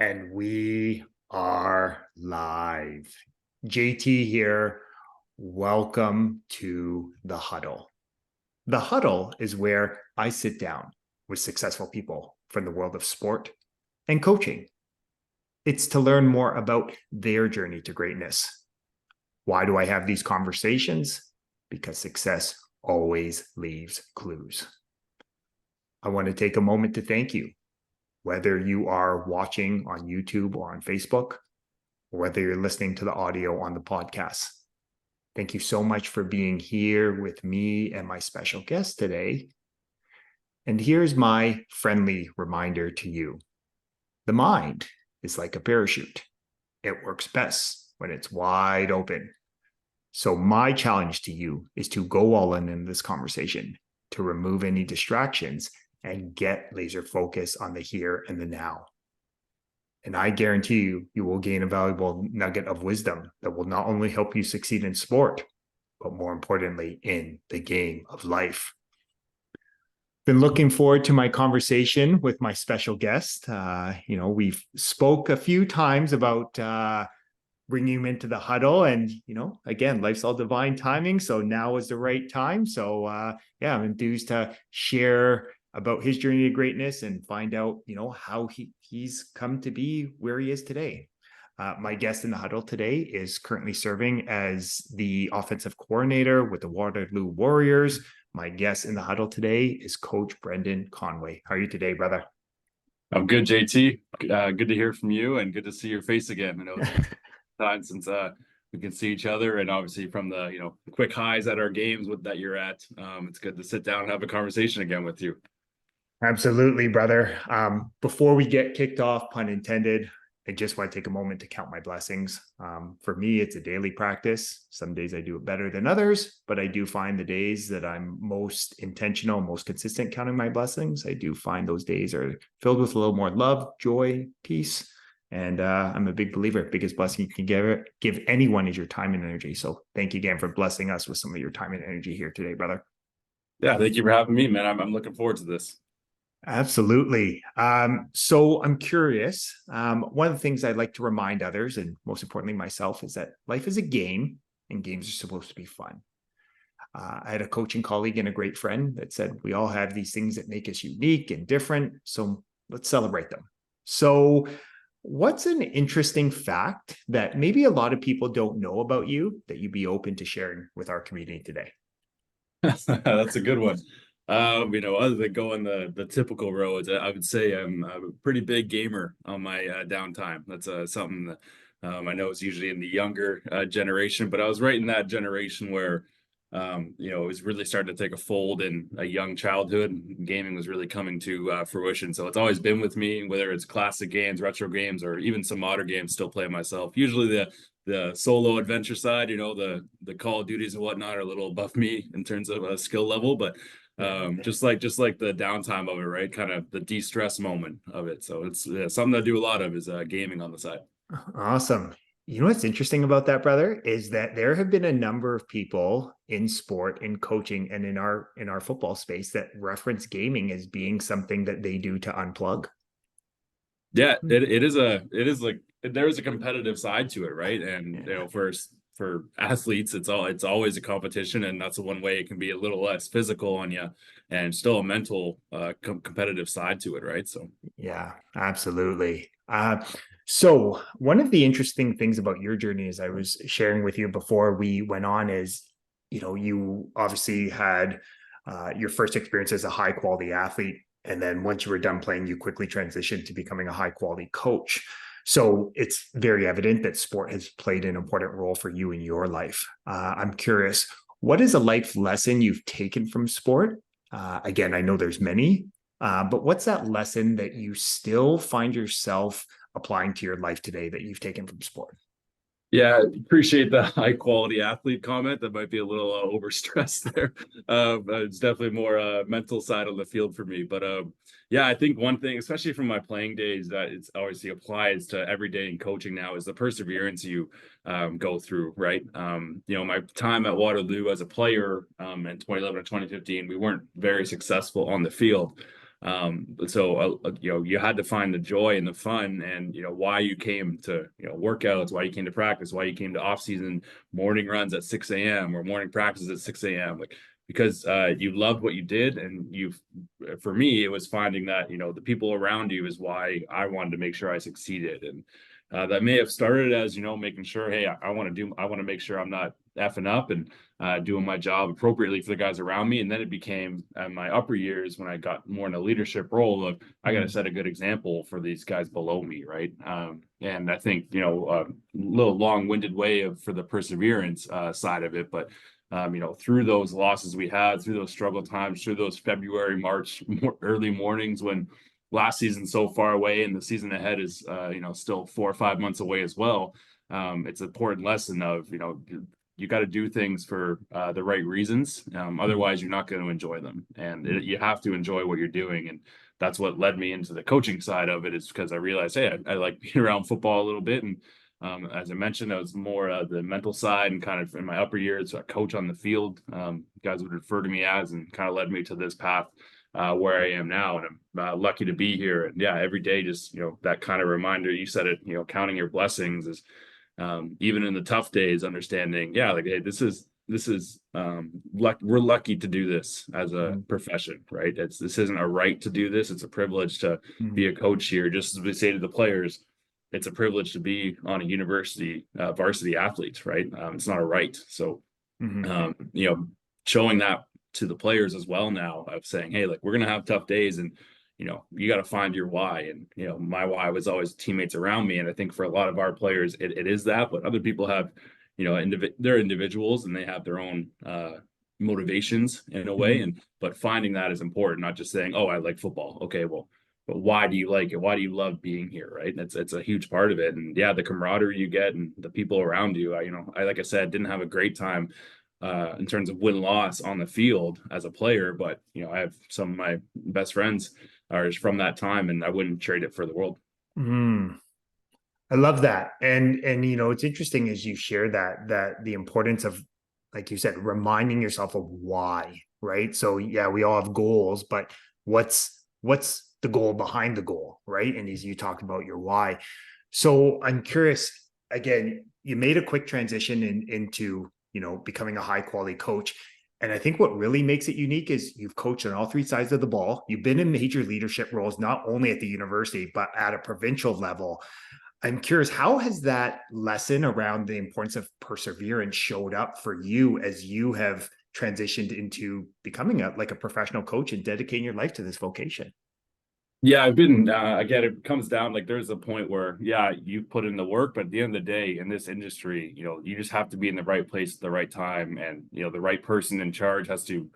And we are live. JT here. Welcome to the huddle. The huddle is where I sit down with successful people from the world of sport and coaching. It's to learn more about their journey to greatness. Why do I have these conversations? Because success always leaves clues. I want to take a moment to thank you, whether you are watching on YouTube or on Facebook, or whether you're listening to the audio on the podcast. Thank you so much for being here with me and my special guest today. And here's my friendly reminder to you. The mind is like a parachute. It works best when it's wide open. So my challenge to you is to go all in this conversation, to remove any distractions and get laser focus on the here and the now. And I guarantee you, you will gain a valuable nugget of wisdom that will not only help you succeed in sport, but more importantly, in the game of life. Been looking forward to my conversation with my special guest. We've spoke a few times about bringing him into the huddle, and again, life's all divine timing. So now is the right time. So I'm enthused to share about his journey to greatness and find out, how he's come to be where he is today. My guest in the huddle today is currently serving as the offensive coordinator with the Waterloo Warriors. My guest in the huddle today is Coach Brendan Conway. How are you today, brother? I'm good, JT. Good to hear from you and good to see your face again. I know it's been time since we can see each other, and obviously from the quick highs at our games that you're at. It's good to sit down and have a conversation again with you. Absolutely, brother. Before we get kicked off, pun intended, I just want to take a moment to count my blessings. For me, it's a daily practice. Some days I do it better than others, but I do find the days that I'm most intentional, most consistent counting my blessings. I do find those days are filled with a little more love, joy, peace. And I'm a big believer. Biggest blessing you can give anyone is your time and energy. So thank you again for blessing us with some of your time and energy here today, brother. Yeah, thank you for having me, man. I'm looking forward to this. Absolutely. So I'm curious. One of the things I'd like to remind others, and most importantly myself, is that life is a game and games are supposed to be fun. I had a coaching colleague and a great friend that said, we all have these things that make us unique and different. So let's celebrate them. So what's an interesting fact that maybe a lot of people don't know about you that you'd be open to sharing with our community today? That's a good one. Other than going the typical roads, I would say I'm a pretty big gamer on my downtime. That's something that I know is usually in the younger generation, but I was right in that generation where it was really starting to take a fold in a young childhood. Gaming was really coming to fruition, so it's always been with me. Whether it's classic games, retro games, or even some modern games, still play myself. Usually the solo adventure side, the Call of Duties and whatnot are a little above me in terms of a skill level, but just like the downtime of it, right? Kind of the de-stress moment of it. So it's something I do a lot of is gaming on the side. Awesome. You know what's interesting about that, brother, is that there have been a number of people in sport, in coaching, and in our football space that reference gaming as being something that they do to unplug. Yeah, it is like there is a competitive side to it, right? And Yeah. for athletes, it's always a competition, and that's the one way it can be a little less physical on you, and still a mental competitive side to it, right? So Yeah, absolutely. So one of the interesting things about your journey, as I was sharing with you before we went on, is you obviously had your first experience as a high quality athlete, and then once you were done playing, you quickly transitioned to becoming a high quality coach. So it's very evident that sport has played an important role for you in your life. I'm curious, what is a life lesson you've taken from sport? Again, I know there's many, but what's that lesson that you still find yourself applying to your life today that you've taken from sport? yeah, appreciate the high quality athlete comment. That might be a little overstressed there. But it's definitely more mental side of the field for me. But yeah, I think one thing, especially from my playing days, that it's obviously applies to every day in coaching now is the perseverance you go through, right? My time at Waterloo as a player in 2011 and 2015, we weren't very successful on the field. You had to find the joy and the fun and, why you came to, workouts, why you came to practice, why you came to off season morning runs at 6 a.m. or morning practices at 6 a.m. Like, because you loved what you did. And for me, it was finding that, the people around you is why I wanted to make sure I succeeded. And that may have started as, making sure, hey, I want to make sure I'm not effing up and doing my job appropriately for the guys around me. And then it became my upper years when I got more in a leadership role of I got to set a good example for these guys below me, right? And I think, a little long-winded way for the perseverance side of it, but through those losses we had, through those struggle times, through those February, March, early mornings when last season's so far away and the season ahead is, still 4 or 5 months away as well. It's an important lesson of, you got to do things for the right reasons. Otherwise, you're not going to enjoy them. And you have to enjoy what you're doing. And that's what led me into the coaching side of it, is because I realized, hey, I like being around football a little bit. And as I mentioned, I was more the mental side, and kind of in my upper years, a coach on the field, guys would refer to me as, and kind of led me to this path where I am now. And I'm lucky to be here. And yeah, every day, just, that kind of reminder, you said it, counting your blessings is, even in the tough days, understanding, yeah, like, hey, this is we're lucky to do this as a profession, right? This isn't a right to do this. It's a privilege to be a coach here. Just as we say to the players, it's a privilege to be on a university varsity athletes, right? It's not a right. So, showing that to the players as well now, of saying, hey, like, we're going to have tough days, and you got to find your why. And my why was always teammates around me. And I think for a lot of our players, it is that, but other people have, they're individuals and they have their own motivations in a way. But finding that is important, not just saying, oh, I like football. Okay, well, but why do you like it? Why do you love being here? Right. It's a huge part of it. And yeah, the camaraderie you get and the people around you. Like I said, didn't have a great time in terms of win-loss on the field as a player, but I have some of my best friends are from that time, and I wouldn't trade it for the world. I love that. And it's interesting as you share that the importance of, like you said, reminding yourself of why, right? So yeah, we all have goals, but what's the goal behind the goal, right? And as you talked about your why. So I'm curious, again, you made a quick transition into becoming a high quality coach. And I think what really makes it unique is you've coached on all three sides of the ball. You've been in major leadership roles, not only at the university, but at a provincial level. I'm curious, how has that lesson around the importance of perseverance showed up for you as you have transitioned into becoming a professional coach and dedicating your life to this vocation? Yeah, I've been, again, it comes down, like, there's a point where, yeah, you put in the work, but at the end of the day, in this industry, you just have to be in the right place at the right time. And, the right person in charge has to,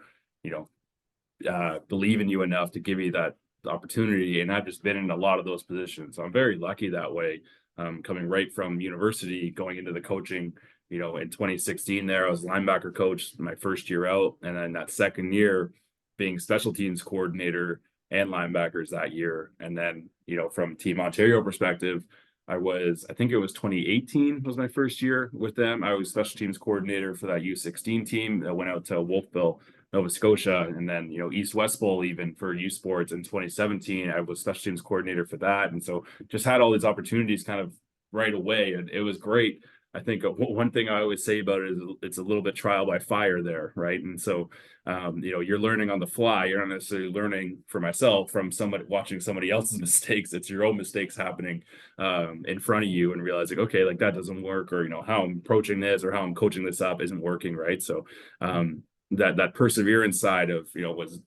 believe in you enough to give you that opportunity. And I've just been in a lot of those positions. So I'm very lucky that way. Coming right from university, going into the coaching, in 2016 there, I was linebacker coach my first year out. And then that second year being special teams coordinator and linebackers that year. And then, from Team Ontario perspective, I think it was 2018 was my first year with them. I was special teams coordinator for that U16 team that went out to Wolfville, Nova Scotia, and then, East West Bowl, even for U Sports in 2017, I was special teams coordinator for that. And so just had all these opportunities kind of right away. And it was great. I think one thing I always say about it is it's a little bit trial by fire there, right? And so, you're learning on the fly. You're not necessarily learning for myself from somebody watching somebody else's mistakes. It's your own mistakes happening in front of you, and realizing, okay, like, that doesn't work, or how I'm approaching this or how I'm coaching this up isn't working, right? So that perseverance side of was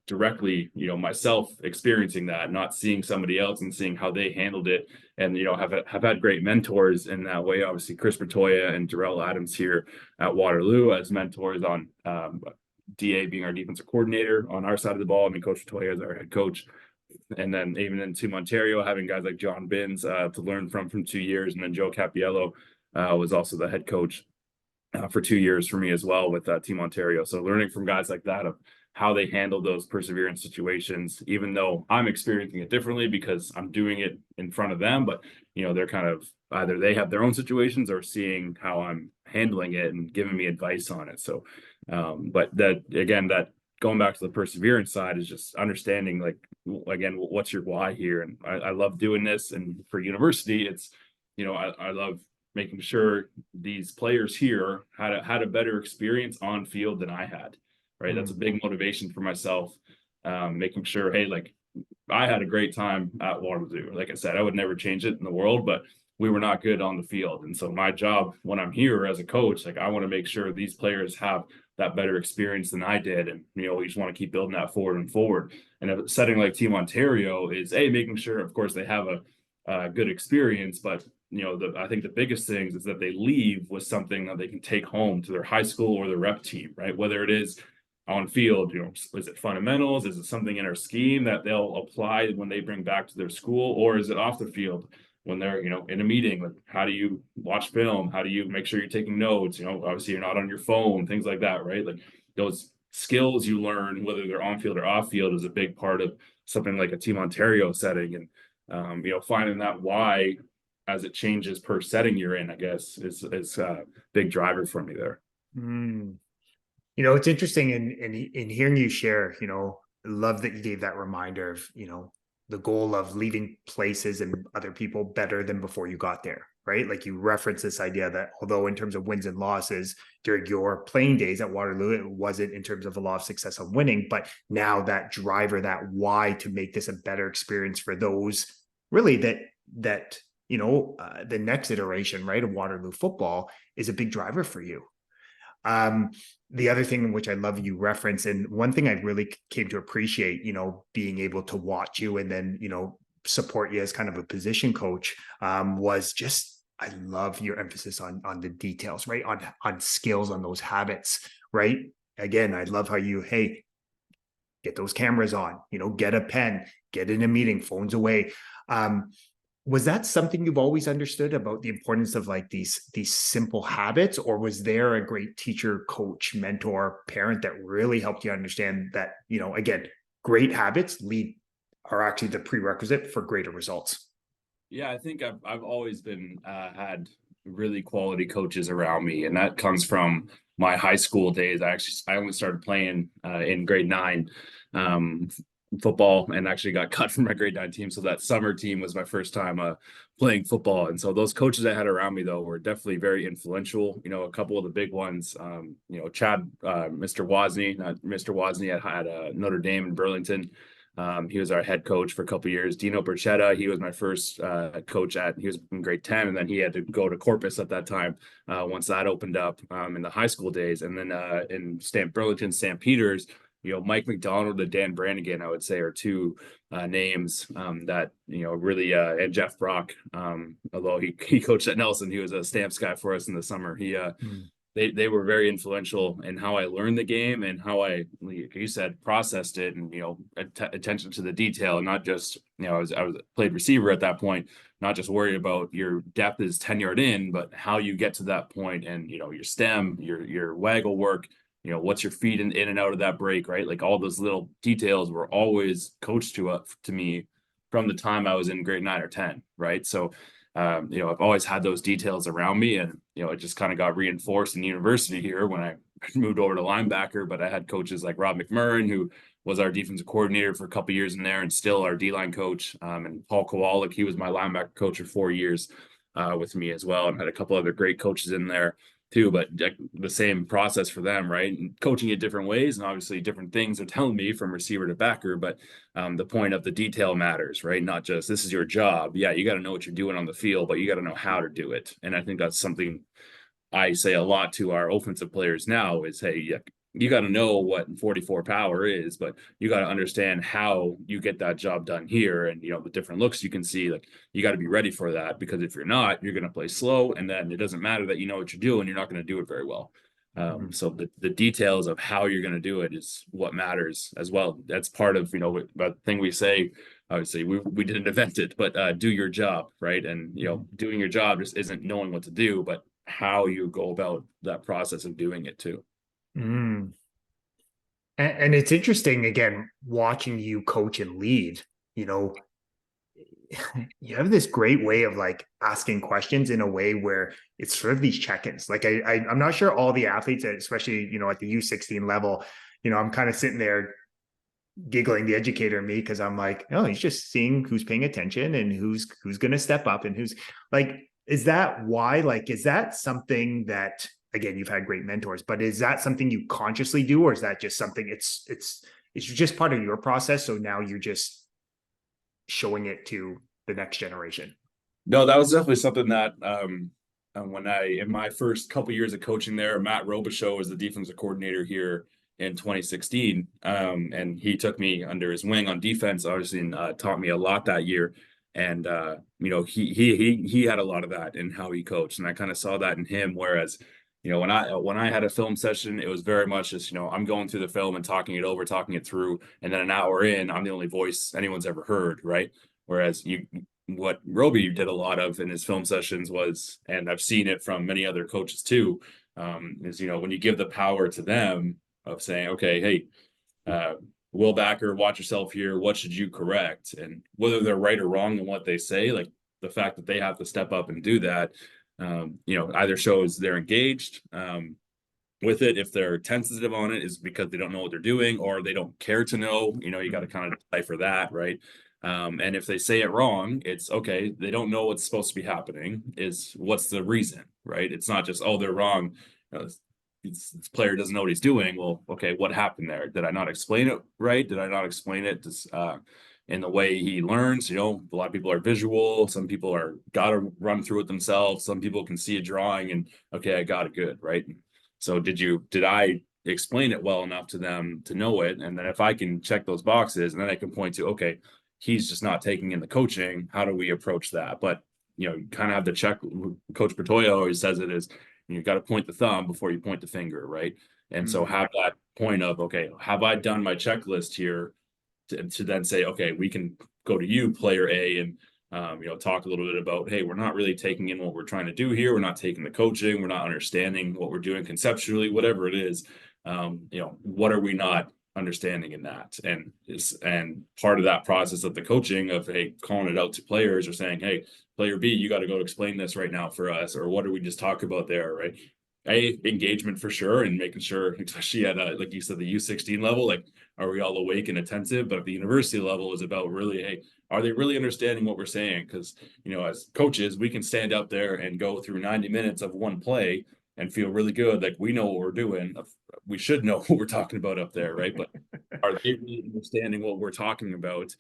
directly myself experiencing that, not seeing somebody else and seeing how they handled it. And have had great mentors in that way. Obviously, Chris Bertoya and Darrell Adams here at Waterloo as mentors on DA being our defensive coordinator on our side of the ball. I mean, Coach Bertoya is our head coach. And then even in Team Ontario, having guys like John Binns to learn from 2 years. And then Joe Capiello was also the head coach for 2 years for me as well with Team Ontario. So learning from guys like that of how they handle those perseverance situations, even though I'm experiencing it differently because I'm doing it in front of them, but they're kind of either they have their own situations or seeing how I'm handling it and giving me advice on it. So, but that again, that going back to the perseverance side is just understanding, like, again, what's your why here? And I love doing this. And for university, it's, I love making sure these players here had a better experience on field than I had, right? That's a Mm, big motivation for myself. Making sure, hey, like, I had a great time at Waterloo. Like I said, I would never change it in the world, but we were not good on the field. And so my job when I'm here as a coach, like, I want to make sure these players have that better experience than I did. And, we just want to keep building that forward and forward. And a setting like Team Ontario is making sure, of course, they have a good experience, but I think the biggest things is that they leave with something that they can take home to their high school or their rep team, right? Whether it is on field, is it fundamentals? Is it something in our scheme that they'll apply when they bring back to their school? Or is it off the field when they're, in a meeting? Like, how do you watch film? How do you make sure you're taking notes? Obviously you're not on your phone, things like that, right? Like, those skills you learn, whether they're on field or off field, is a big part of something like a Team Ontario setting. And, finding that why as it changes per setting you're in, I guess, is a big driver for me there. mm. It's interesting in hearing you share, love that you gave that reminder of, the goal of leaving places and other people better than before you got there, right? Like, you reference this idea that although in terms of wins and losses during your playing days at Waterloo, it wasn't in terms of a lot of success of winning, but now that driver, that why to make this a better experience for those really that the next iteration, right, of Waterloo football is a big driver for you. The other thing which I love you reference, and one thing I really came to appreciate, being able to watch you and then, support you as kind of a position coach, was just, I love your emphasis on the details, right? On skills, on those habits, right? Again, I love how you, hey, get those cameras on, get a pen, get in a meeting, phones away. Was that something you've always understood about the importance of like these simple habits, or was there a great teacher, coach, mentor, parent that really helped you understand that, again, great habits are actually the prerequisite for greater results? Yeah, I think I've always been had really quality coaches around me, and that comes from my high school days. I only started playing in grade 9 um, football, and actually got cut from my grade 9 team. So that summer team was my first time playing football. And so those coaches I had around me though were definitely very influential. A couple of the big ones, Chad, Mr. Wozni, not Mr. Wozni had Notre Dame in Burlington. He was our head coach for a couple of years. Dino Berchetta, he was my first coach he was in grade 10, and then he had to go to Corpus at that time once that opened up in the high school days. And then in Burlington, St. Peters, Mike McDonald and Dan Brannigan, I would say, are two names that, really, and Jeff Brock, although he coached at Nelson, he was a Stamps guy for us in the summer. Mm, They were very influential in how I learned the game and how I, like you said, processed it, and attention to the detail, and not just, I was played receiver at that point, not just worried about your depth is 10-yard in, but how you get to that point, and your stem, your waggle work, what's your feet in and out of that break, right? Like, all those little details were always coached to me from the time I was in grade 9 or 10, right? So I've always had those details around me, and it just kind of got reinforced in university here when I moved over to linebacker. But I had coaches like Rob McMurrin, who was our defensive coordinator for a couple of years in there, and still our D-line coach, and Paul Kowalik, he was my linebacker coach for 4 years with me as well, and had a couple other great coaches in there too. But the same process for them, right? And coaching it different ways, and obviously different things are telling me from receiver to backer. But the point of the detail matters, right? Not just this is your job. Yeah, you got to know what you're doing on the field, but you got to know how to do it. And I think that's something I say a lot to our offensive players now is, hey, you got to know what 44 power is, but you got to understand how you get that job done here. And, the different looks you can see, like, you got to be ready for that, because if you're not, you're going to play slow. And then it doesn't matter that you know what you're doing, you're not going to do it very well. mm, So the details of how you're going to do it is what matters as well. That's part of, the thing we say, obviously we didn't invent it, but do your job, right? And, doing your job just isn't knowing what to do, but how you go about that process of doing it too. mm. And it's interesting, again, watching you coach and lead, you know, you have this great way of like asking questions in a way where it's sort of these check-ins. Like I'm not sure all the athletes, especially, at the U16 level, I'm kind of sitting there giggling, the educator in me, because I'm like, oh, he's just seeing who's paying attention and who's going to step up and who's like, is that why? Like, is that something that, again, you've had great mentors, but is that something you consciously do, or is that just something it's just part of your process? So now you're just showing it to the next generation. No, that was definitely something that when I in my first couple years of coaching there, Matt Robichaux was the defensive coordinator here in 2016, and he took me under his wing on defense, obviously, and taught me a lot that year. And he had a lot of that in how he coached, and I kind of saw that in him. Whereas, when I had a film session, it was very much just I'm going through the film and talking it over, talking it through, and then an hour in, I'm the only voice anyone's ever heard, right? Whereas what Roby did a lot of in his film sessions was, and I've seen it from many other coaches too, is when you give the power to them of saying, okay, hey, Will Backer, watch yourself here. What should you correct? And whether they're right or wrong in what they say, like the fact that they have to step up and do that, either shows they're engaged with it. If they're tentative on it, is because they don't know what they're doing or they don't care to know. You got to kind of decipher that, right? And if they say it wrong, it's okay. They don't know what's supposed to be happening. What's the reason, right? It's not just, oh, they're wrong. This player doesn't know what he's doing. Well, okay, what happened there? Did I not explain it right? Did I not explain it in the way he learns? A lot of people are visual. Some people are got to run through it themselves. Some people can see a drawing and okay, I got it good, right? So did I explain it well enough to them to know it? And then if I can check those boxes, and then I can point to, okay, he's just not taking in the coaching. How do we approach that? But you kind of have to check. Coach Bertoya always says it is, you got to point the thumb before you point the finger, right? And so have that point of, okay, have I done my checklist here to then say, okay, we can go to you, player A, and talk a little bit about, hey, we're not really taking in what we're trying to do here. We're not taking the coaching. We're not understanding what we're doing conceptually, whatever it is. What are we not understanding in that? And part of that process of the coaching of, hey, calling it out to players or saying, hey, player B, you got to go explain this right now for us, or what did we just talk about there, right? Engagement for sure, and making sure, especially at like you said, the U16 level, like, are we all awake and attentive? But at the university level is about really, hey, are they really understanding what we're saying? Because as coaches, we can stand up there and go through 90 minutes of one play and feel really good, like we know what we're doing. We should know what we're talking about up there, right? But are they really understanding what we're talking about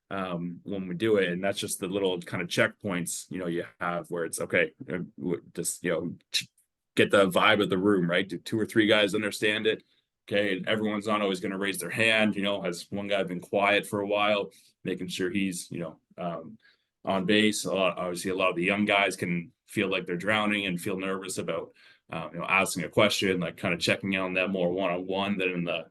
when we do it? And that's just the little kind of checkpoints you have where it's okay, just get the vibe of the room, right? Do two or three guys understand it? Okay, and everyone's not always going to raise their hand. Has one guy been quiet for a while, making sure he's on base? Obviously, a lot of the young guys can feel like they're drowning and feel nervous about asking a question, like kind of checking in on them more one-on-one than in the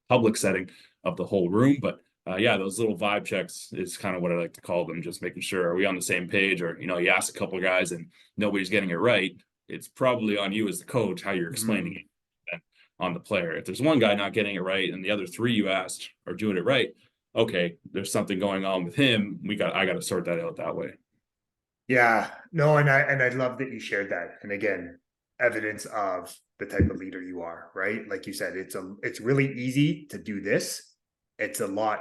public setting of the whole room. But yeah, those little vibe checks is kind of what I like to call them. Just making sure, are we on the same page? Or you ask a couple of guys and nobody's getting it right. It's probably on you as the coach how you're explaining it on the player. If there's one guy not getting it right and the other three you asked are doing it right, okay, there's something going on with him. I got to sort that out that way. Yeah, no, and I love that you shared that. And again, evidence of the type of leader you are, right? Like you said, it's really easy to do this. It's a lot,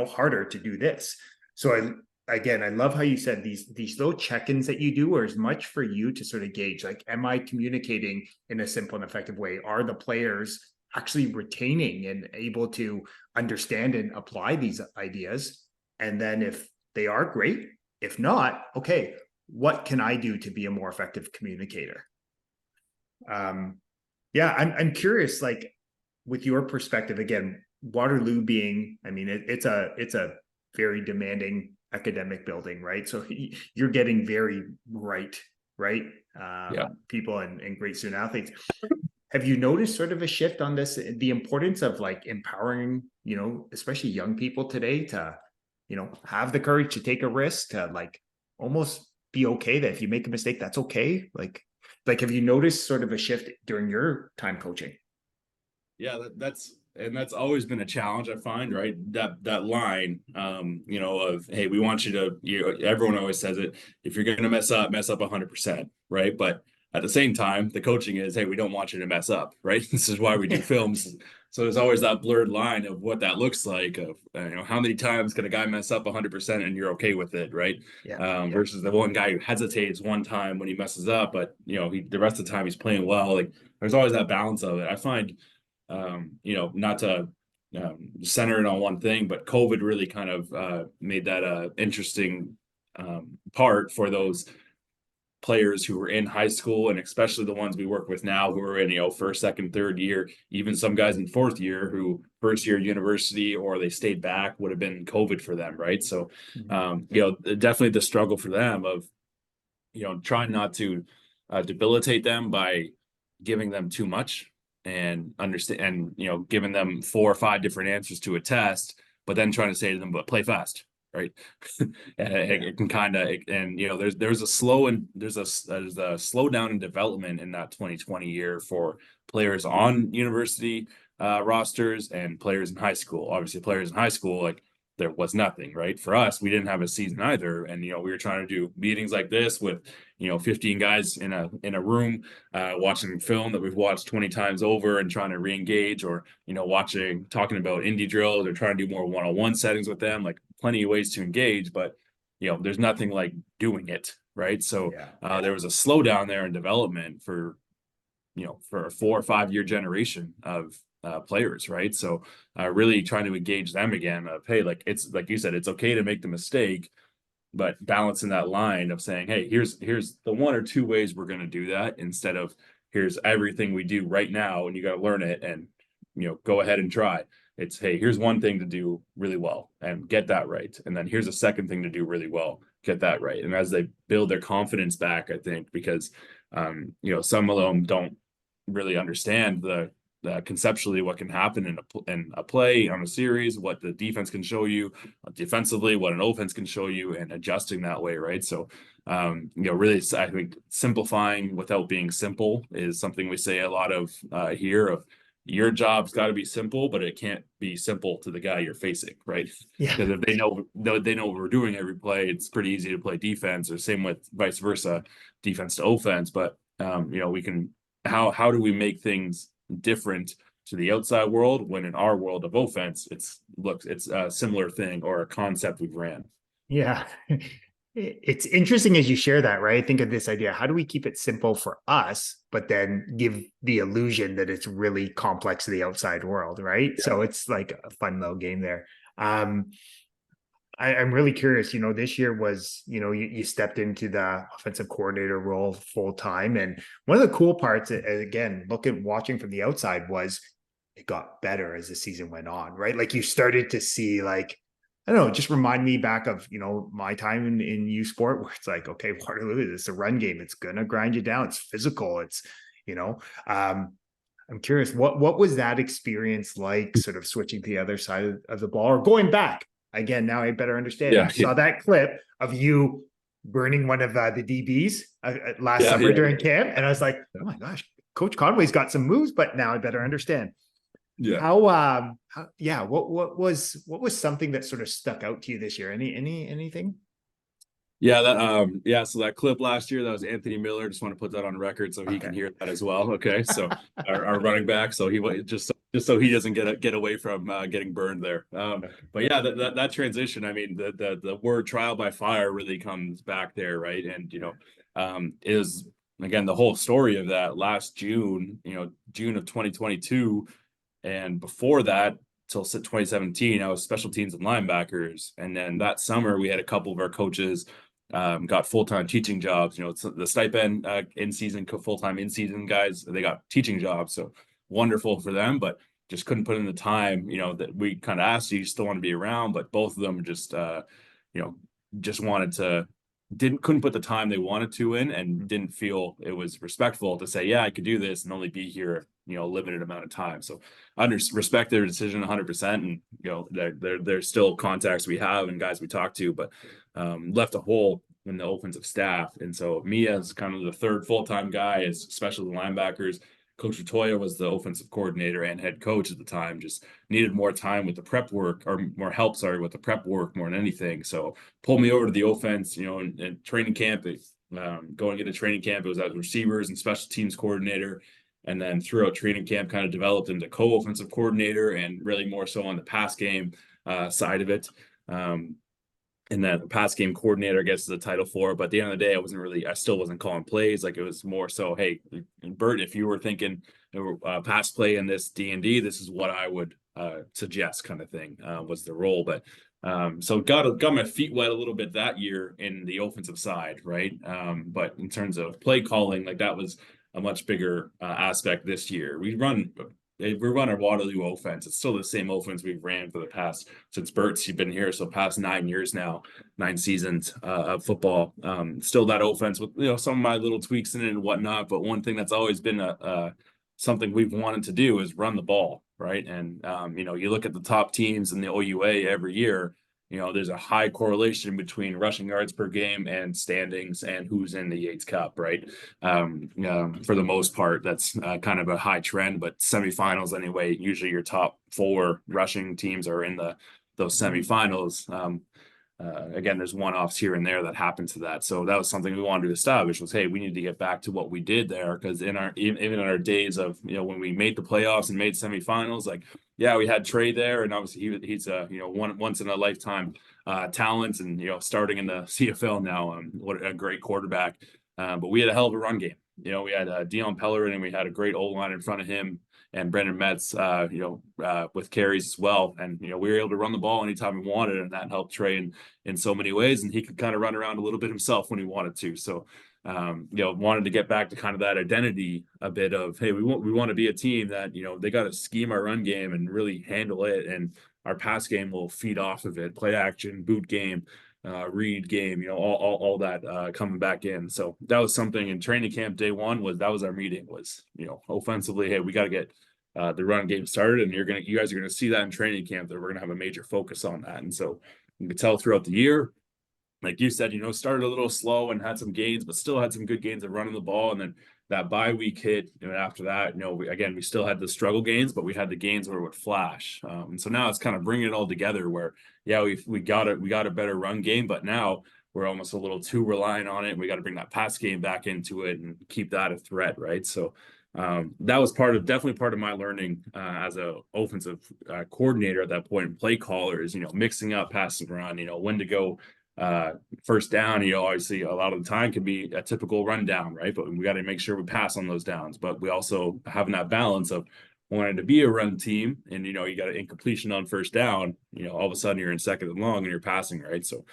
harder to do this. So I love how you said these little check-ins that you do are as much for you to sort of gauge, like, am I communicating in a simple and effective way? Are the players actually retaining and able to understand and apply these ideas? And then if they are, great. If not, okay, what can I do to be a more effective communicator? Yeah, I'm curious, like, with your perspective, again, Waterloo being, I mean, it's a very demanding academic building, right? So you're getting very right Yeah. people and great student athletes. Have you noticed sort of a shift on this, the importance of like empowering, especially young people today to, have the courage to take a risk, to like almost be okay that if you make a mistake, that's okay. Like, have you noticed sort of a shift during your time coaching? Yeah, that's always been a challenge, I find, right? That line, of, hey, we want you to, everyone always says it, if you're going to mess up 100%, right? But at the same time, the coaching is, hey, we don't want you to mess up, right? This is why we do films. So there's always that blurred line of what that looks like, of how many times can a guy mess up 100% and you're okay with it, right? Yeah. Versus the one guy who hesitates one time when he messes up, but the rest of the time he's playing well. Like there's always that balance of it. I find, not to center it on one thing, but COVID really kind of made that interesting part for those players who were in high school, and especially the ones we work with now who are in first, second, third year, even some guys in fourth year who first year university or they stayed back would have been COVID for them, right? So definitely the struggle for them of trying not to debilitate them by giving them too much and understand, and giving them 4 or 5 different answers to a test, but then trying to say to them, but play fast, right? And it can kind of, and there's a slowdown in development in that 2020 year for players on university rosters and players in high school. Obviously, players in high school, like there was nothing, right? For us, we didn't have a season either, and we were trying to do meetings like this with 15 guys in a room, watching film that we've watched 20 times over and trying to re-engage, or talking about indie drills or trying to do more one-on-one settings with them. Like plenty of ways to engage, but there's nothing like doing it, right? So there was a slowdown there in development for a 4 or 5 year generation of players, right? So really trying to engage them again of, hey, like it's like you said, it's okay to make the mistake, but balancing that line of saying, hey, here's the 1 or 2 ways we're going to do that, instead of here's everything we do right now and you got to learn it and go ahead and try. It's, hey, here's one thing to do really well and get that right, and then here's a second thing to do really well, get that right. And as they build their confidence back, I think, because some of them don't really understand the conceptually what can happen in a play, on a series, what the defense can show you defensively, what an offense can show you, and adjusting that way, right? So really, I think simplifying without being simple is something we say a lot of here. Of your job's got to be simple, but it can't be simple to the guy you're facing, right? Yeah. Because if they know what we're doing every play, it's pretty easy to play defense, or same with vice versa, defense to offense. But we can, how do we make things different to the outside world when in our world of offense it's a similar thing or a concept we've ran? Yeah. It's interesting as you share that, right? I think of this idea, how do we keep it simple for us, but then give the illusion that it's really complex to the outside world, right? Yeah. So it's like a fun little game there. I'm really curious, this year was, you stepped into the offensive coordinator role full time. And one of the cool parts, again, watching from the outside, was it got better as the season went on, right? Like you started to see, like, I don't know, just remind me back of, my time in U Sport, where it's like, okay, Waterloo, it's a run game. It's going to grind you down. It's physical. It's, I'm curious, what was that experience like, sort of switching to the other side of the ball, or going back? Again, now I better understand. Yeah, I saw that clip of you burning one of the DBs last yeah, summer yeah, during camp, and I was like, oh my gosh, Coach Conway's got some moves, but now I better understand. yeah. What was something that sort of stuck out to you this year? Anything? So that clip last year, that was Anthony Miller. Just want to put that on record so he can hear that as well. Okay, so our running back, so he just so he doesn't get away from getting burned there. But yeah, that transition, I mean, the word trial by fire really comes back there, right? And is again the whole story of that last June, June of 2022, and before that, till 2017, I was special teams and linebackers. And then that summer, we had a couple of our coaches got full-time teaching jobs. It's the stipend in-season, full-time in-season guys, they got teaching jobs. So wonderful for them, but just couldn't put in the time, that we kind of asked, you still want to be around, but both of them just wanted to, couldn't put the time they wanted to in, and didn't feel it was respectful to say, yeah, I could do this and only be here, a limited amount of time. So I respect their decision 100%. And, there's still contacts we have and guys we talk to, but left a hole in the offensive staff. And so me, as kind of the third full-time guy, as especially the linebackers, Coach Latoya was the offensive coordinator and head coach at the time, just needed more time with the prep work, or more help, with the prep work more than anything. So pulled me over to the offense, and training camp, going into training camp, it was as receivers and special teams coordinator. And then throughout training camp, kind of developed into co-offensive coordinator and really more so on the pass game side of it. And then pass game coordinator, I guess, is the title for it. But at the end of the day, I still wasn't calling plays. Like it was more so, hey, Bert, if you were thinking pass play in this D&D, this is what I would suggest, kind of thing was the role. But so got my feet wet a little bit that year in the offensive side, right? But in terms of play calling, like that was a much bigger aspect this year. We run our Waterloo offense. It's still the same offense we've ran for the past since Bert's been here, so past 9 years now, 9 seasons of football. Still that offense with some of my little tweaks in it and whatnot. But one thing that's always been something we've wanted to do is run the ball, right? And you look at the top teams in the OUA every year. There's a high correlation between rushing yards per game and standings and who's in the Yates Cup, right? For the most part, that's kind of a high trend, but semifinals anyway, usually your top 4 rushing teams are in those semifinals. Again, there's one-offs here and there that happen to that. So that was something we wanted to establish was, hey, we need to get back to what we did there. Because even in our days of, when we made the playoffs and made semifinals, like, yeah, we had Trey there. And obviously he's a, once in a lifetime talent and, starting in the CFL now, what a great quarterback. But we had a hell of a run game. We had Dion Pellerin and we had a great O-line in front of him and Brendan Metz, with carries as well. And, we were able to run the ball anytime we wanted, and that helped Trey in so many ways. And he could kind of run around a little bit himself when he wanted to. So, wanted to get back to kind of that identity a bit of, hey, we want to be a team that, they got to scheme our run game and really handle it. And our pass game will feed off of it, play action, boot game, read game, all that coming back in. So that was something in training camp day one that was our meeting was, offensively, hey, we got to get the run game started, and you guys are gonna see that in training camp that we're gonna have a major focus on that. And so you can tell throughout the year, like you said, started a little slow and had some gains, but still had some good gains of running the ball. And then that bye week hit, and after that, we still had the struggle gains, but we had the gains where it would flash. And so now it's kind of bringing it all together where, yeah, we got a better run game, but now we're almost a little too reliant on it. And we got to bring that pass game back into it and keep that a threat, right? So that was definitely part of my learning as a offensive coordinator at that point, and play caller is, mixing up pass and run, when to go first down. Obviously a lot of the time can be a typical rundown, right? But we got to make sure we pass on those downs. But we also having that balance of wanting to be a run team, and you got an incompletion on first down. All of a sudden you're in second and long and you're passing, right? So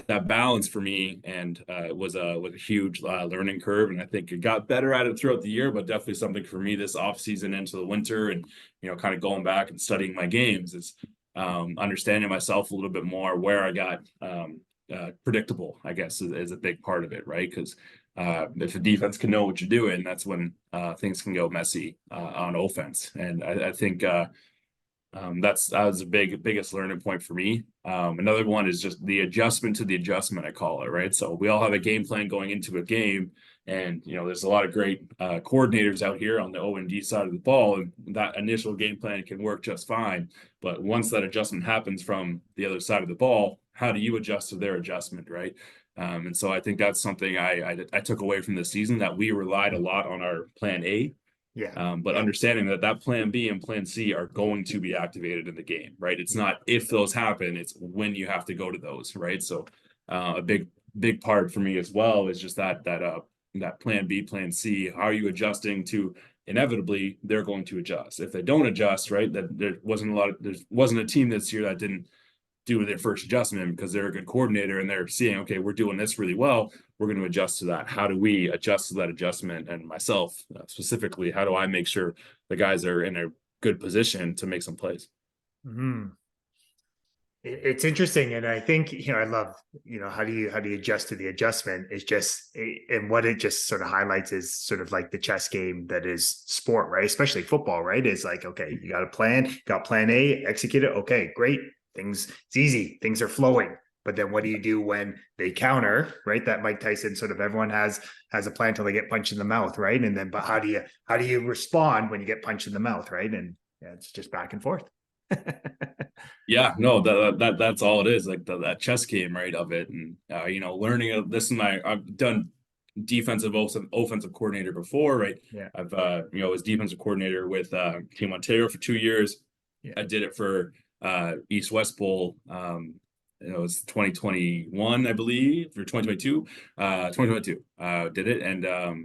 that balance for me and was a huge learning curve, and I think it got better at it throughout the year, but definitely something for me this off season into the winter, and kind of going back and studying my games is understanding myself a little bit more, where I got predictable, I guess, is a big part of it, right? Because if the defense can know what you're doing, that's when things can go messy on offense. And I think that was the biggest learning point for me. Another one is just the adjustment to the adjustment, I call it, right? So we all have a game plan going into a game, and there's a lot of great coordinators out here on the O&D side of the ball, and that initial game plan can work just fine. But once that adjustment happens from the other side of the ball, how do you adjust to their adjustment, right? And so I think that's something I took away from this season, that we relied a lot on our plan A. Yeah. But understanding that plan B and plan C are going to be activated in the game, right? It's not if those happen, it's when you have to go to those, right? So a big part for me as well is just that plan B, plan C. How are you adjusting to, inevitably they're going to adjust. If they don't adjust, right, that there wasn't a team this year that didn't do their first adjustment because they're a good coordinator and they're seeing, okay, we're doing this really well, we're going to adjust to that. How do we adjust to that adjustment? And myself specifically, how do I make sure the guys are in a good position to make some plays? Mm-hmm. It's interesting, and I think I love how do you adjust to the adjustment is just, and what it just sort of highlights is sort of like the chess game that is sport, right? Especially football, right? Is like, okay, you got a plan, got plan A, execute it, okay, great, it's easy, things are flowing. But then what do you do when they counter, right? That Mike Tyson sort of, everyone has a plan till they get punched in the mouth, right? And then, but how do you respond when you get punched in the mouth, right? And yeah, it's just back and forth. Yeah, no, that's all it is, like that chess game, right, of it. And learning this is I've done defensive offensive coordinator before, right? Yeah. I've was defensive coordinator with Team Ontario for 2 years. Yeah. I did it for East West Bowl. It was 2021, I believe, or 2022. 2022 did it, and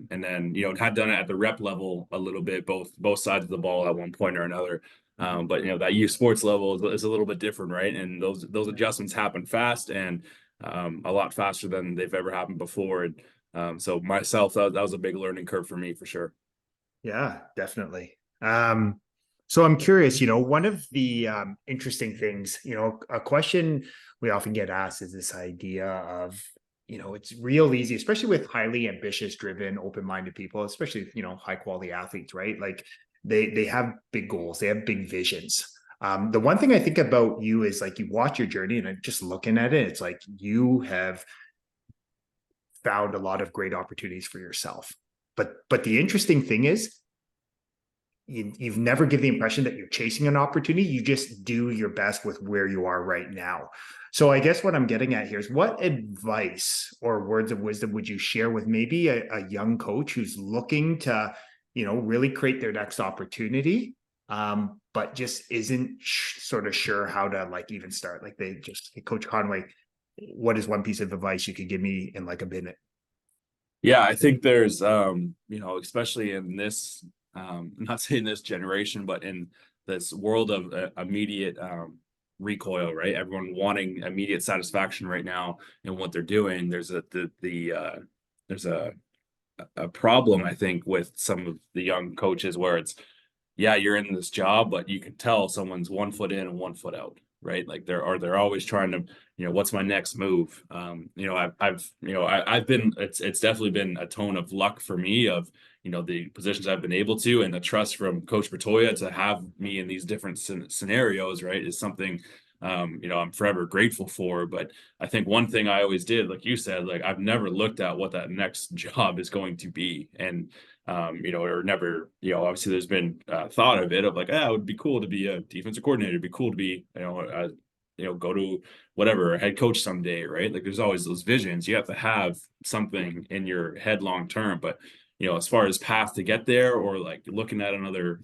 then had done it at the rep level a little bit, both sides of the ball at one point or another. Mhm. But that youth sports level is a little bit different, right? And those Yeah. adjustments happen fast and a lot faster than they've ever happened before. And so myself, that was a big learning curve for me for sure. Yeah, definitely. So I'm curious, one of the interesting things, a question we often get asked is this idea of, it's real easy, especially with highly ambitious, driven, open-minded people, especially, high quality athletes, right? Like they have big goals, they have big visions. The one thing I think about you is like you watch your journey and I'm just looking at it, it's like you have found a lot of great opportunities for yourself. But the interesting thing is you've never give the impression that you're chasing an opportunity. You just do your best with where you are right now. So I guess what I'm getting at here is what advice or words of wisdom would you share with maybe a young coach who's looking to, really create their next opportunity, but just isn't sort of sure how to like even start. Like they just, hey, Coach Conway, what is one piece of advice you could give me in like a minute? Yeah, I think there's especially in this I'm not saying this generation, but in this world of immediate recoil, right? Everyone wanting immediate satisfaction right now in what they're doing. There's a problem, I think, with some of the young coaches where it's, yeah, you're in this job, but you can tell someone's 1 foot in and 1 foot out, right? Like they're always trying to, what's my next move? I've been, it's definitely been a tone of luck for me of, the positions I've been able to, and the trust from Coach Bertoya to have me in these different scenarios, right, is something, I'm forever grateful for. But I think one thing I always did, like you said, like I've never looked at what that next job is going to be. And or never, obviously there's been thought of it of like, it would be cool to be a defensive coordinator. It'd be cool to be, go to whatever, a head coach someday, right? Like there's always those visions. You have to have something in your head long term. But, as far as path to get there or like looking at another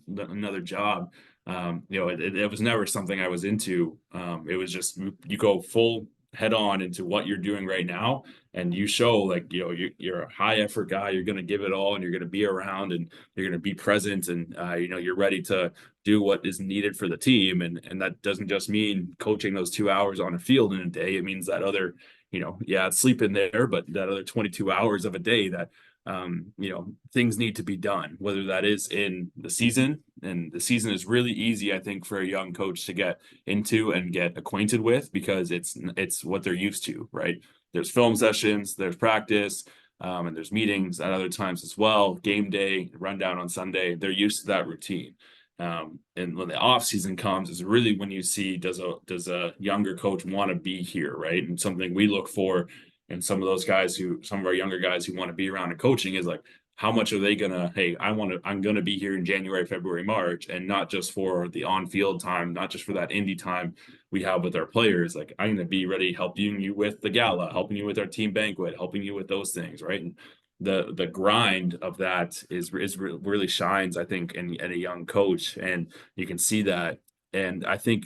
job, it was never something I was into. It was just you go full head on into what you're doing right now, and you show like you're a high effort guy. You're going to give it all, and you're going to be around, and you're going to be present, and you're ready to do what is needed for the team. And that doesn't just mean coaching those 2 hours on a field in a day. It means that other, yeah, sleep in there, but that other 22 hours of a day that things need to be done, whether that is in the season. And the season is really easy, I think, for a young coach to get into and get acquainted with because it's what they're used to, right? There's film sessions, there's practice, and there's meetings at other times as well. Game day, rundown on Sunday. They're used to that routine. And when the off season comes, is really when you see does a younger coach want to be here, right? And something we look for in some of our younger guys who want to be around and coaching is like, how much are they gonna, hey, I'm gonna be here in January, February, March, and not just for the on-field time, not just for that indie time we have with our players. Like I'm gonna be ready helping you with the gala, helping you with our team banquet, helping you with those things, right? And the grind of that is really shines, I think, in a young coach, and you can see that. And I think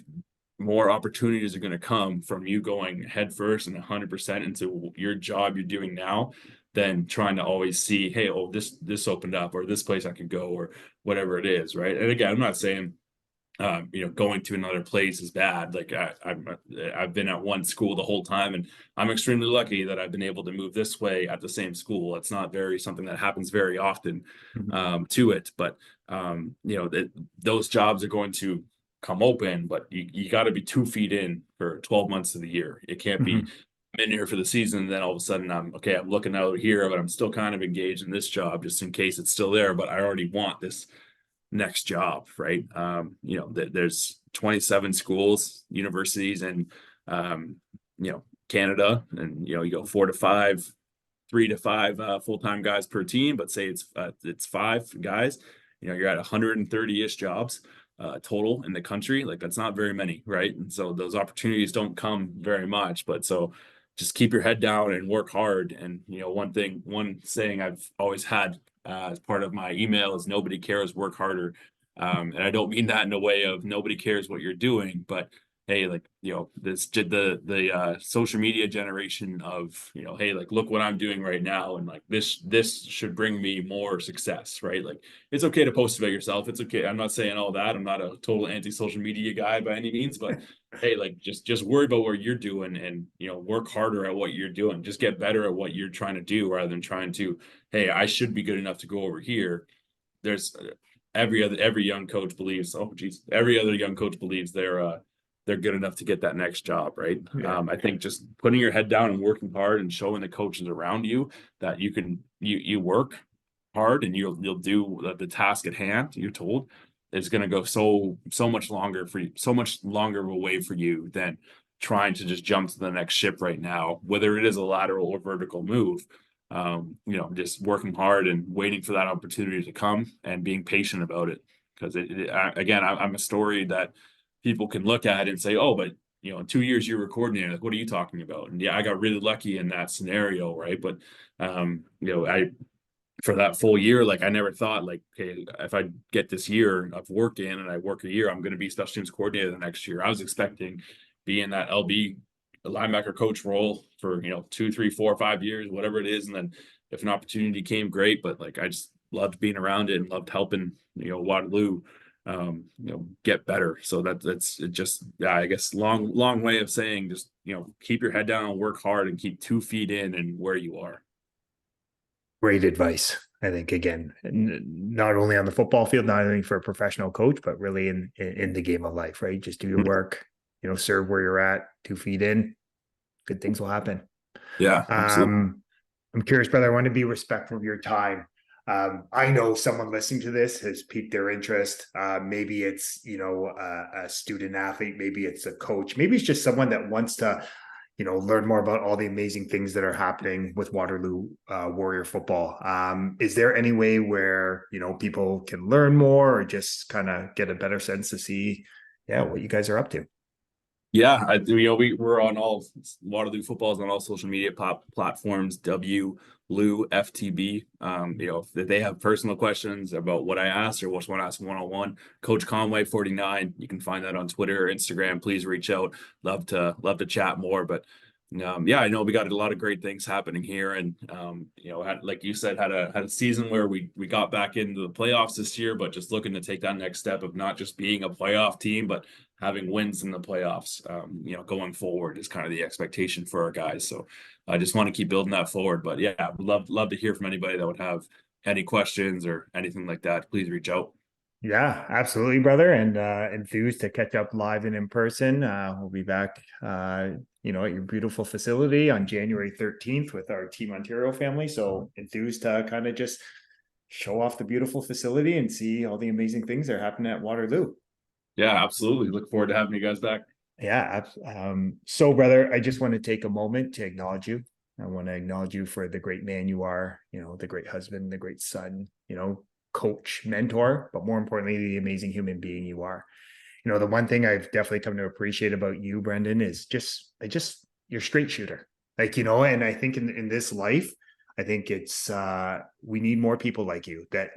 more opportunities are going to come from you going head first and 100% into your job you're doing now than trying to always see, hey, oh, this opened up or this place I could go or whatever it is, right? And again, I'm not saying going to another place is bad. Like I've been at one school the whole time, and I'm extremely lucky that I've been able to move this way at the same school. It's not very something that happens very often Mhm. to it, but those jobs are going to come open, but you got to be 2 feet in for 12 months of the year. It can't be Mhm. I'm in here for the season, and then all of a sudden I'm looking out here, but I'm still kind of engaged in this job just in case it's still there, but I already want this next job, right? There's 27 schools, universities, and Canada, and you go 4 to 5, 3 to 5 full-time guys per team, but say it's 5 guys, you're at 130-ish jobs total in the country. Like that's not very many, right? And so those opportunities don't come very much. But so just keep your head down and work hard. And one saying I've always had as part of my email is nobody cares, work harder. And I don't mean that in a way of nobody cares what you're doing, but hey, like, the social media generation of, hey, like, look what I'm doing right now, and like this should bring me more success, right? Like, it's okay to post about yourself. It's okay. I'm not saying all that. I'm not a total anti-social media guy by any means, but hey, like, just worry about what you're doing, and work harder at what you're doing. Just get better at what you're trying to do, rather than trying to, hey, I should be good enough to go over here. There's every young coach believes, oh geez, every other young coach believes they're good enough to get that next job, right? Yeah. I think just putting your head down and working hard and showing the coaches around you that you work hard, and you'll do the task at hand you're told, is going to go so much longer for you, so much longer of a way for you than trying to just jump to the next ship right now, whether it is a lateral or vertical move. Just working hard and waiting for that opportunity to come and being patient about it. Because again, I'm a story that people can look at and say, oh, but in 2 years you're coordinator. Like, what are you talking about? And yeah, I got really lucky in that scenario, right? But I for that full year, like, I never thought, like, okay, if I get this year of work in and I work a year, I'm going to be special teams coordinator the next year. I was expecting being that LB linebacker coach role for 2, 3, 4, 5 years, whatever it is, and then if an opportunity came, great. But like, I just loved being around it and loved helping Waterloo get better. So that's it. Just, yeah, I guess long way of saying, just keep your head down and work hard and keep 2 feet in and where you are. Great advice. I think, again, not only on the football field, not only for a professional coach, but really in the game of life, right? Just do your work, serve where you're at, 2 feet in, good things will happen. Yeah, absolutely. I'm curious, brother. I want to be respectful of your time. I know someone listening to this has piqued their interest. Maybe it's, a student athlete, maybe it's a coach, maybe it's just someone that wants to, learn more about all the amazing things that are happening with Waterloo Warrior football. Is there any way where, people can learn more or just kind of get a better sense to see, yeah, what you guys are up to? Yeah, we're on all Waterloo footballs on all social media platforms. Lou FTB. If they have personal questions about what I asked or just want to ask one-on-one, Coach Conway 49. You can find that on Twitter or Instagram. Please reach out. Love to chat more. But yeah, I know we got a lot of great things happening here, and like you said, had a season where we got back into the playoffs this year, but just looking to take that next step of not just being a playoff team, but having wins in the playoffs. Going forward is kind of the expectation for our guys. So I just want to keep building that forward. But yeah, love to hear from anybody that would have any questions or anything like that. Please reach out. Yeah, absolutely, brother. And enthused to catch up live and in person. We'll be back, at your beautiful facility on January 13th with our Team Ontario family. So enthused to kind of just show off the beautiful facility and see all the amazing things that are happening at Waterloo. Yeah, absolutely. Look forward to having you guys back. Yeah. So, brother, I just want to take a moment to acknowledge you. I want to acknowledge you for the great man you are, the great husband, the great son, coach, mentor, but more importantly, the amazing human being you are. The one thing I've definitely come to appreciate about you, Brendan, is just you're a straight shooter. Like, and I think in this life, I think it's we need more people like you that,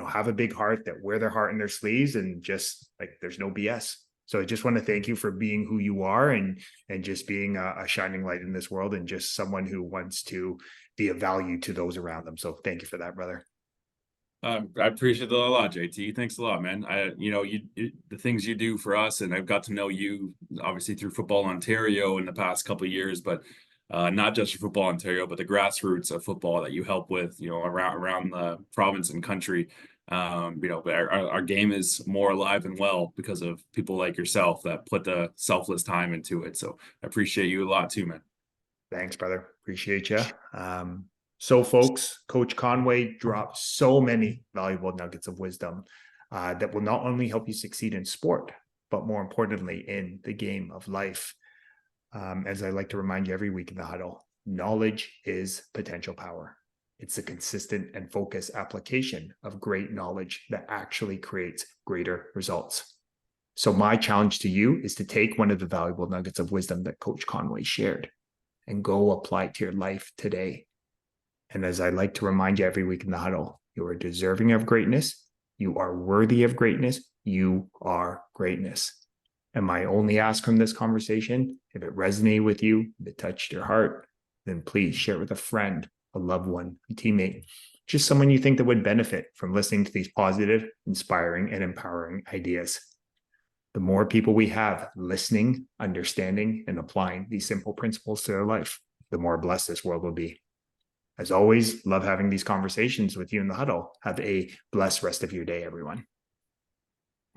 have a big heart, that wear their heart in their sleeves, and just like there's no BS. So I just want to thank you for being who you are, and just being a shining light in this world, and just someone who wants to be of value to those around them. So thank you for that, brother. I appreciate that a lot, JT. Thanks a lot, man. The things you do for us, and I've got to know you obviously through Football Ontario in the past couple of years, but not just for Football Ontario, but the grassroots of football that you help with, around the province and country. But our game is more alive and well because of people like yourself that put the selfless time into it. So I appreciate you a lot too, man. Thanks, brother. Appreciate you. So, folks, Coach Conway dropped so many valuable nuggets of wisdom that will not only help you succeed in sport, but more importantly, in the game of life. As I like to remind you every week in the huddle, knowledge is potential power. It's a consistent and focused application of great knowledge that actually creates greater results. So my challenge to you is to take one of the valuable nuggets of wisdom that Coach Conway shared and go apply it to your life today. And as I like to remind you every week in the huddle, you are deserving of greatness. You are worthy of greatness. You are greatness. And my only ask from this conversation, if it resonated with you, if it touched your heart, then please share it with a friend, a loved one, a teammate, just someone you think that would benefit from listening to these positive, inspiring, and empowering ideas. The more people we have listening, understanding, and applying these simple principles to their life, the more blessed this world will be. As always, love having these conversations with you in the huddle. Have a blessed rest of your day, everyone.